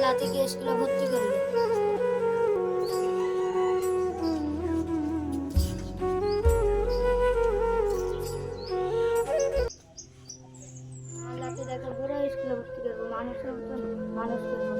লাতিকে স্কুলে ভর্তি করলে। লাতি দেখো বড় স্কুলে ভর্তি করবো, মানুষের মতন মানুষ করবো।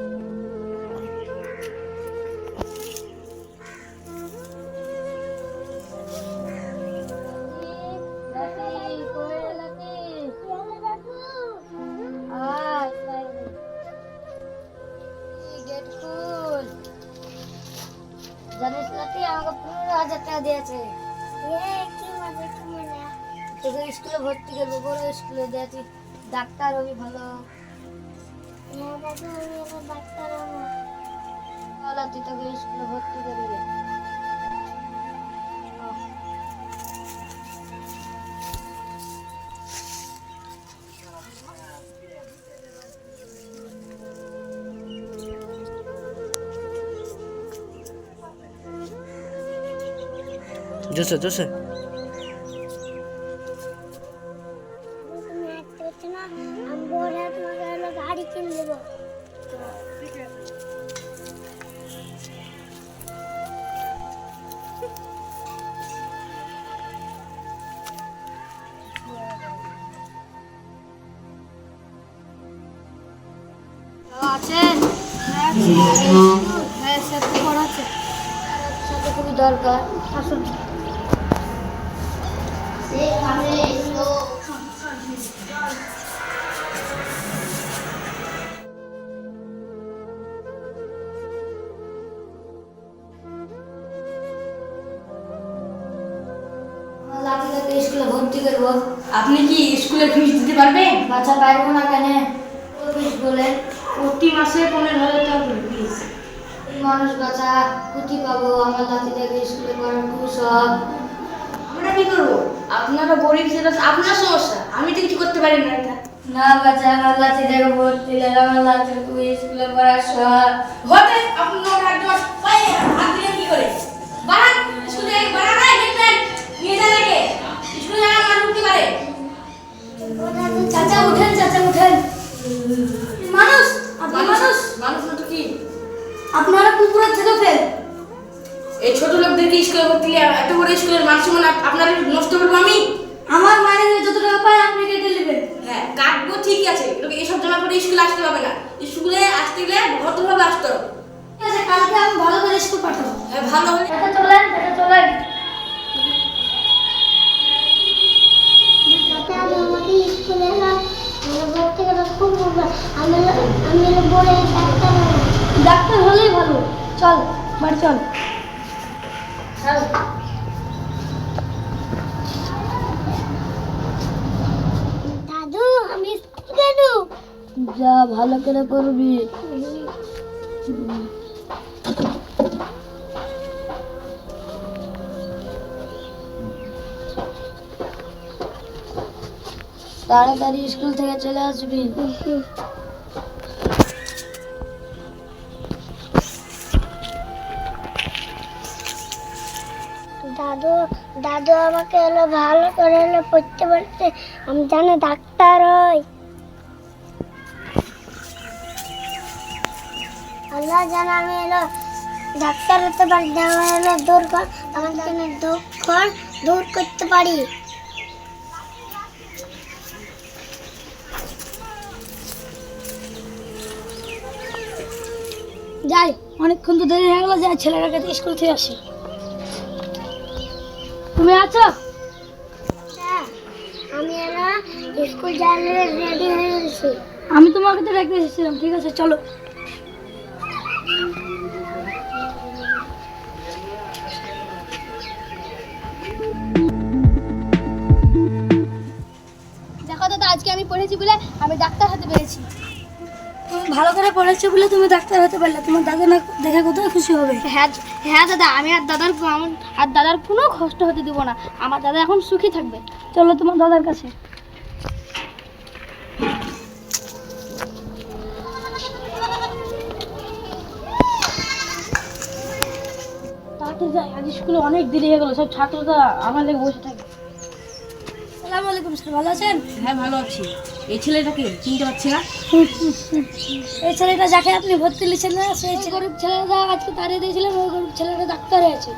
জানিস লাতি আমাকে 15,000 টাকা দিয়েছে। তোকে স্কুলে ভর্তি করবো, বড় স্কুলে দিয়েছি, ডাক্তার হবি ভালো। লাতি তোকে স্কুলে ভর্তি করবে। জোসে জোসে গাড়ি কিনে দেবো। আছেন? হ্যাঁ স্যার, খবর আছে, সাথে খুবই দরকার। আসুন। লাতিকে স্কুলে ভর্তি করবো। আপনি কি স্কুলে ফিস দিতে পারবেন? বাচ্চা পারবো না কেন? ফিস বলেন। প্রতি মাসে 15,000 টাকা করে ফিস। মানুষ বাচ্চা কুতি পাবো, আমার লাতিটাকে স্কুলে করার খুব শখ। আমরা কি করবো? আপনারা গরিব, সেটা আপনার সমস্যা, আমি তো কিছু করতে পারি না। এটা না বাচ্চা, আমার লাতিটাকে ভর্তি দিলে আমার লাতির খুব স্কুলে করার শখ। হতে আপনার একজন পায়ে হাত দিলেন কি করে? বাড়ান স্কুলে, বাড়ান নাই দেখবেন নিয়ে যান আগে স্কুলে যাওয়ার মানুষ উঠতে পারে। চাচা উঠেন, চাচা উঠেন। মানুষ, আপনি মানুষ? মানুষ না তো কি? আপনারা কুকুরের থেকে ফেল। এই ছোট লোকদেরকে স্কুলে ভর্তি দিলে এত বড় স্কুলের মান সম্মান আপনারা নষ্ট করবো আমি? আমার মায়ের যত টাকা পায় আপনি কেটে নেবেন। হ্যাঁ কাটবো, ঠিকই আছে, কিন্তু এইসব জমা করে স্কুলে আসতে হবে না। স্কুলে আসতে গেলে ভদ্রভাবে আসতে হবে। ঠিক আছে, কালকে আমি ভালো করে স্কুল পাঠাবো। হ্যাঁ ভালো হবে। চাচা চলেন, চাচা চলেন। আমাকে স্কুলে ভর্তি করা খুব আমি বলে ডাক্তার হবো। ডাক্তার হলেই ভালো। চল বাড়ি চল। দাদু আমি স্কুল কেন? যা ভালো করে করবি। তাড়াতাড়ি স্কুল থেকে চলে আসবি। দাদু দাদু আমাকে ভালো করে পড়তে বলতে, আমি জানি ডাক্তার হই। আল্লাহ জানে আমি ডাক্তার হতে পারি, আমার দুঃখ দূর করতে পারি। যাই, অনেকক্ষণ তো দেরি হয়ে গেল, যাই ছেলেটাকে স্কুল থেকে আসি। তুমি আছো? হ্যাঁ, আমি স্কুল যাওয়ার রেডি হয়ে গেছি। আমি তোমাকে তো রেখে এসেছিলাম। ঠিক আছে চলো। দেখো দাদা, আজকে আমি পড়েছি বলে আমি ডাক্তার হতে পেরেছি। তুমি ভালো করে পড়েছো বলে তুমি ডাক্তার হতে পারলে। তোমার দাদা না দেখে কোথায় খুশি হবে। হ্যাঁ হ্যাঁ দাদা, আমি আর দাদার কোনো কষ্ট হতে দেবো না। আমার দাদা এখন সুখী থাকবে। চলো তোমার দাদার কাছে। তাড়াতাড়ি যাই, আজ স্কুলে অনেক দেরি হয়ে গেল। সব ছাত্ররা আমার লেগে বসে থাকে। আসসালামু আলাইকুম স্যার, ভালো আছেন? হ্যাঁ ভালো আছি। এই ছেলেটাকে চিনতে পারছি না। এই ছেলেটা যাকে আপনি ভর্তি নিয়েছেন না, সেই গরিব ছেলেটা আজকে তাড়িয়ে দিয়েছিলেন, ওই গরিব ছেলেটা ডাক্তার হয়েছে।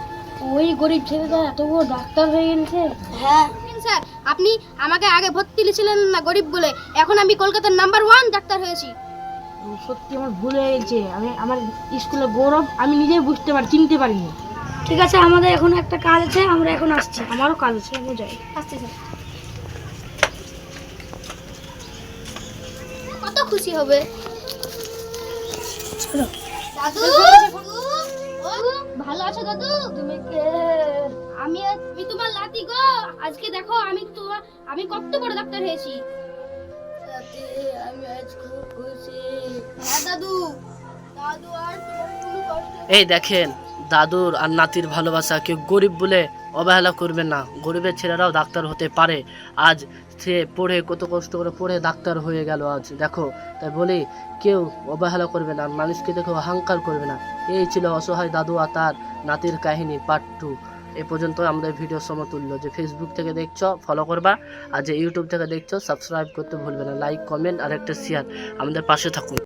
ওই গরিব ছেলেটা এত বড় ডাক্তার হয়ে গেছে। হ্যাঁ স্যার, আপনি আমাকে আগে ভর্তি নিয়েছিলেন না গরিব বলে, এখন আমি কলকাতার নাম্বার 1 ডাক্তার হয়েছি। সত্যি আমার ভুল হয়ে গেছে। আমার স্কুলের গৌরব আমি নিজেই চিনতে পারিনি। ঠিক আছে, আমাদের এখন একটা কাজ আছে, আমরা এখন আসছি। আমারও কাজ আছে, আমি যাই। আসতে স্যার। কত খুশি হবে দাদু। ও, ভালো আছো দাদু? তুমি কে? আমি তোমার লাতি গো। আজকে দেখো আমি কত বড় ডাক্তার হয়েছি। আমি আজ খুব খুশি। হ্যাঁ দাদু। দাদু আর তোমার কোনো কষ্ট এই দেখেন, দাদুর আর নাতির ভালোবাসা। কেউ গরিব বলে অবহেলা করবেন না, গরিবের ছেলেরাও ডাক্তার হতে পারে। আজ সে পড়ে, কত কষ্ট করে পড়ে ডাক্তার হয়ে গেল আজ, দেখো। তাই বলি, কেউ অবহেলা করবে না, মানুষকে দেখে অহংকার করবে না। এই ছিল অসহায় দাদু আর তার নাতির কাহিনী পার্ট 2। এ পর্যন্ত আমাদের ভিডিও সমতুল্য। যে ফেসবুক থেকে দেখছো ফলো করবা, আর যে ইউটিউব থেকে দেখছো সাবস্ক্রাইব করতে ভুলবে না। লাইক, কমেন্ট আর একটা শেয়ার, আমাদের পাশে থাকুন।